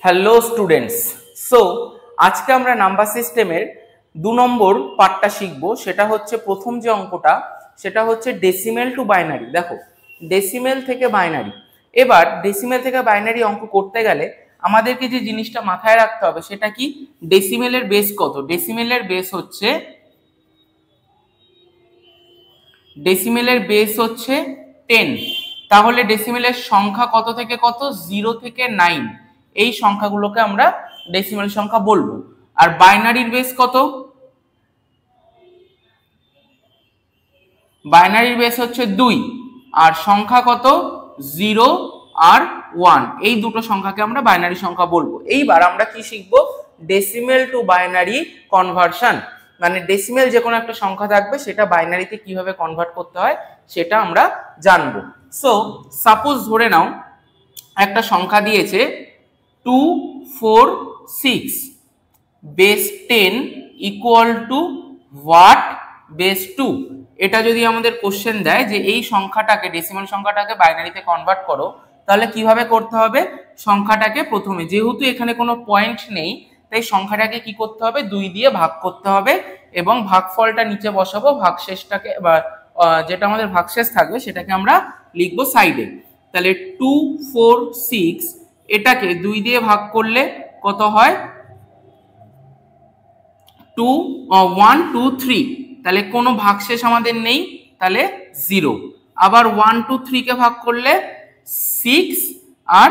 Hello students, so আজকে আমরা number সিস্টেমের 2 নম্বর পার্টটা শিখব। সেটা হচ্ছে প্রথম যে অঙ্কটা, সেটা হচ্ছে ডেসিমেল টু বাইনারি। দেখো, ডেসিমেল থেকে বাইনারি। এবার ডেসিমেল থেকে বাইনারি অঙ্ক করতে গেলে আমাদেরকে যে জিনিসটা মাথায় রাখতে হবে সেটা কি, ডেসিমেলের বেস কত। ডেসিমেলের বেস হচ্ছে 10। তাহলে ডেসিমেলের সংখ্যা কত থেকে কত, 0 থেকে 9, এই সংখ্যাগুলোকে আমরা ডেসিমেল সংখ্যা বলবো। আর বাইনারির বেস কত, বাইনারির বেস হচ্ছে 2, আর সংখ্যা কত, 0 আর 1, এই দুটো সংখ্যাকে আমরা বাইনারি সংখ্যা বলবো। এইবার আমরা কি শিখবো, ডেসিমেল টু বাইনারি কনভার্সন, মানে ডেসিমেল যে কোনো একটা সংখ্যা থাকবে সেটা বাইনারিতে কিভাবে কনভার্ট করতে হয় সেটা আমরা জানবো। সো সাপোজ ধরে নাও একটা সংখ্যা দিয়েছে 246 base 10 equal to what base 2। এটা যদি আমাদের কোশ্চেন দেয় যে এই সংখ্যাটাকে, ডেসিমাল সংখ্যাটাকে বাইনারিতে কনভার্ট করো, তাহলে কিভাবে করতে হবে, সংখ্যাটাকে প্রথমে, যেহেতু এখানে কোনো পয়েন্ট নেই তাই সংখ্যাটাকে কি করতে হবে, 2 দিয়ে ভাগ করতে হবে এবং ভাগফলটা নিচে বসাবো, ভাগশেষটাকে বা যেটা আমাদের ভাগশেষ থাকবে সেটাকে আমরা লিখবো সাইডে। তাহলে 246 এটাকে 2 দিয়ে ভাগ করলে কত হয়, 1 2 3, তাহলে কোনো ভাগশেষ আমাদের নেই, তাহলে 0। আবার 1 2 3 কে ভাগ করলে 6 আর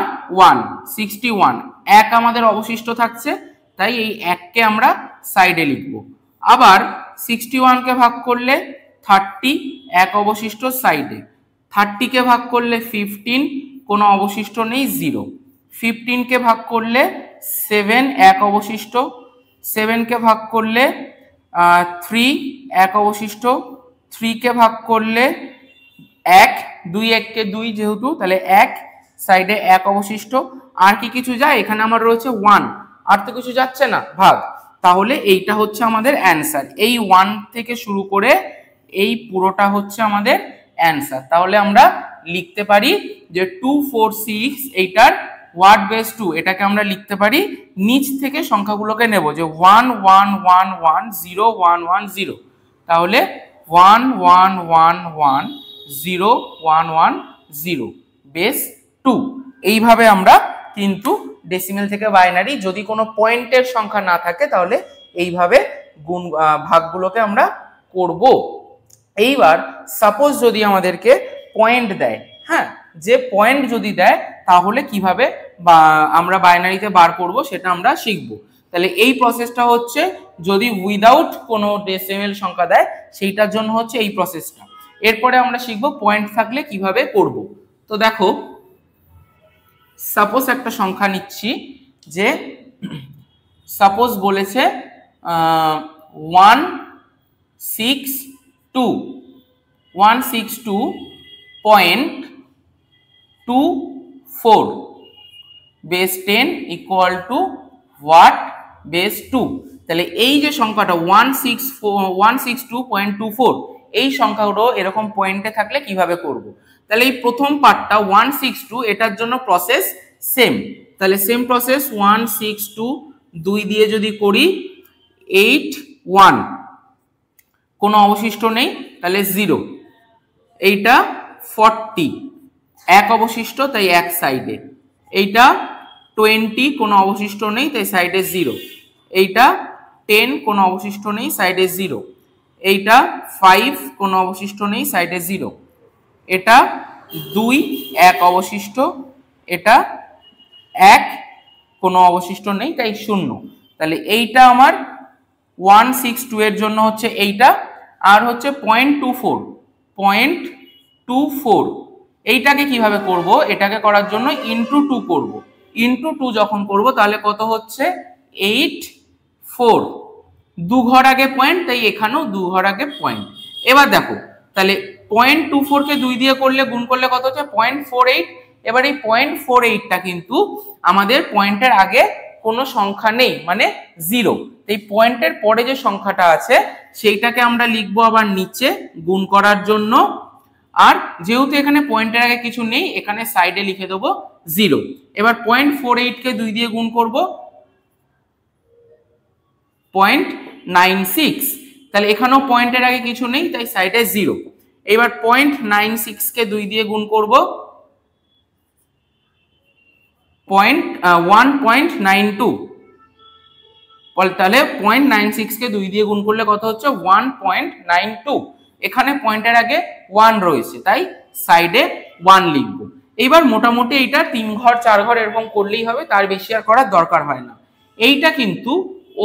1 61, 1 আমাদের অবশিষ্ট থাকছে, তাই এই 1 কে আমরা সাইডে লিখব। আবার 61 কে ভাগ করলে 30, 1 অবশিষ্ট সাইডে। 30 কে ভাগ করলে 15, কোনো অবশিষ্ট নেই, 0। 15 কে ভাগ করলে 7, 1 অবশিষ্ট। 7 কে ভাগ করলে 3, 1 অবশিষ্ট। 3 কে ভাগ করলে 1, 2 1 কে 2 যেহেতু, তাহলে 1 সাইডে, 1 অবশিষ্ট। আর কি কিছু যায়, এখানে আমার রয়েছে 1, আর তো কিছু যাচ্ছে না ভাগ, তাহলে এইটা হচ্ছে আমাদের অ্যান্সার। এই 1 থেকে শুরু করে এই পুরোটা হচ্ছে আমাদের অ্যান্সার। তাহলে আমরা লিখতে পারি যে 246 এইটার হোয়াট বেস 2, এটাকে আমরা লিখতে পারি, নিচ থেকে সংখ্যাগুলোকে নেব যে 1 1 1 1 0 1 1 0, তাহলে 1 1 1 1 0 1 1 0 বেস 2। এইভাবে আমরা কিন্তু ডেসিমেল থেকে বাইনারি, যদি কোনো পয়েন্টের সংখ্যা না থাকে তাহলে এইভাবে গুণ ভাগগুলোকে আমরা করব। এইবার সাপোজ যদি আমাদেরকে পয়েন্ট দেয়, হ্যাঁ, যে পয়েন্ট যদি দেয় তাহলে কিভাবে আমরা বাইনারিতে বার করব সেটা আমরা শিখব। তাহলে এই প্রসেসটা হচ্ছে, যদি উইদাউট কোনো ডেসিমেল সংখ্যা দেয় সেইটার জন্য হচ্ছে এই প্রসেসটা। এরপরে আমরা শিখব পয়েন্ট থাকলে কিভাবে করব। তো দেখো, সাপোজ একটা সংখ্যা নিচ্ছি, যে সাপোজ বলেছে 162.24 base 10 equal to what base 2। তাহলে এই যে সংখ্যাটা 162.24, এই সংখ্যাগুলো এরকম পয়েন্টে থাকলে কিভাবে করব। তাহলে এই প্রথম পার্টটা 162, এটার জন্য প্রসেস সেম। তাহলে সেম প্রসেস, 162 2 দিয়ে যদি করি 8 1, কোনো অবশিষ্ট নেই, তাহলে 0। এইটা 40, 1 অবশিষ্ট, তাই 1 সাইডে। এইটা 20, কোনো অবশিষ্ট নেই, তাই সাইডে 0। এইটা 10, কোনো অবশিষ্ট নেই, সাইডে 0। এইটা 5, কোনো অবশিষ্ট নেই, সাইডে 0। এটা 2, 1 অবশিষ্ট। এটা 1, কোনো অবশিষ্ট নেই, তাই 0। তাহলে এইটা আমার 162 এর জন্য হচ্ছে এইটা। আর হচ্ছে 0.24, এইটাকে কিভাবে করব, এটাকে করার জন্য ইনটু 2 করব। ইনটু 2 যখন করব তাহলে কত হচ্ছে, 8 4, 2 ঘর আগে পয়েন্ট, তাই এখানেও 2 ঘর আগে পয়েন্ট। এবার দেখো, তাহলে 0.24 কে 2 দিয়ে করলে, গুণ করলে কত হচ্ছে 0.48। এবার এই 0.48টা কিন্তু আমাদের পয়েন্টের আগে কোনো সংখ্যা নেই, মানে 0। এই পয়েন্টের পরে যে সংখ্যাটা আছে সেইটাকে আমরা লিখবো আবার নিচে গুণ করার জন্য। আর যেহেতু এখানে পয়েন্টের আগে কিছু নেই, এখানে সাইডে লিখে দেবো 0। এবার 0.48 কে 2 দিয়ে গুণ করব 0.96, তাহলে এখানেও পয়েন্টের আগে কিছু নেই, তাই সাইডে 0। এবার 0.96 কে 2 দিয়ে গুণ করব 1.92, তাহলে 0.96 কে 2 দিয়ে গুণ করলে কত হচ্ছে 1.92। এখানে পয়েন্টের আগে 1 রয়েছে, তাই সাইডে 1 লিখব। এইবার মোটামুটি এইটা 3 ঘর 4 ঘর এরকম করলেই হবে, তার বেশি আর করার দরকার হয় না। এইটা কিন্তু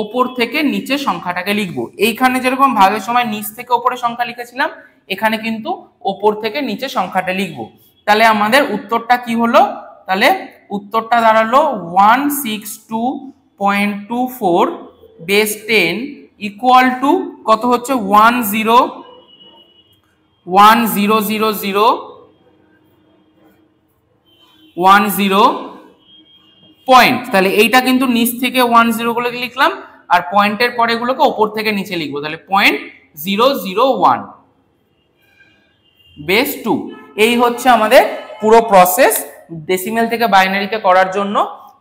ওপর থেকে নিচে সংখ্যাটাকে লিখবো। এইখানে যেরকম ভাগের সময় নিচ থেকে ওপরে সংখ্যা লিখেছিলাম, এখানে কিন্তু ওপর থেকে নিচে সংখ্যাটা লিখবো। তাহলে আমাদের উত্তরটা কি হলো? তাহলে উত্তরটা দাঁড়ালো 162.24 বেস 10 ইকুয়াল টু কত হচ্ছে 1010 পয়েন্ট। তাহলে এইটা কিন্তু নিচ থেকে 10 গুলোকে লিখলাম, আর পয়েন্টের পরে গুলোকে ওপর থেকে নিচে লিখবো। তাহলে 0.001 বেস 2। এই হচ্ছে আমাদের পুরো প্রসেস ডেসিমেল থেকে বাইনারিতে করার জন্য।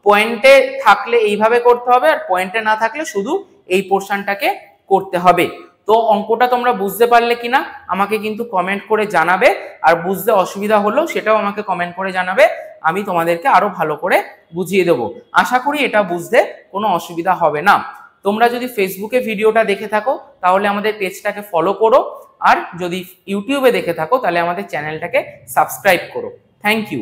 পয়েন্টে থাকলে এইভাবে করতে হবে, আর পয়েন্টে না থাকলে শুধু এই পোর্শনটাকে করতে হবে। তো অঙ্কটা তোমরা বুঝতে পারলে কিনা আমাকে কিন্তু কমেন্ট করে জানাবে, আর বুঝতে অসুবিধা হলেও সেটাও আমাকে কমেন্ট করে জানাবে, আমি তোমাদেরকে আরো ভালো করে বুঝিয়ে দেবো। আশা করি এটা বুঝতে কোনো অসুবিধা হবে না। তোমরা যদি ফেসবুকে ভিডিওটা দেখে থাকো তাহলে আমাদের পেজটাকে ফলো করো, আর যদি ইউটিউবে দেখে থাকো তাহলে আমাদের চ্যানেলটাকে সাবস্ক্রাইব করো। Thank you.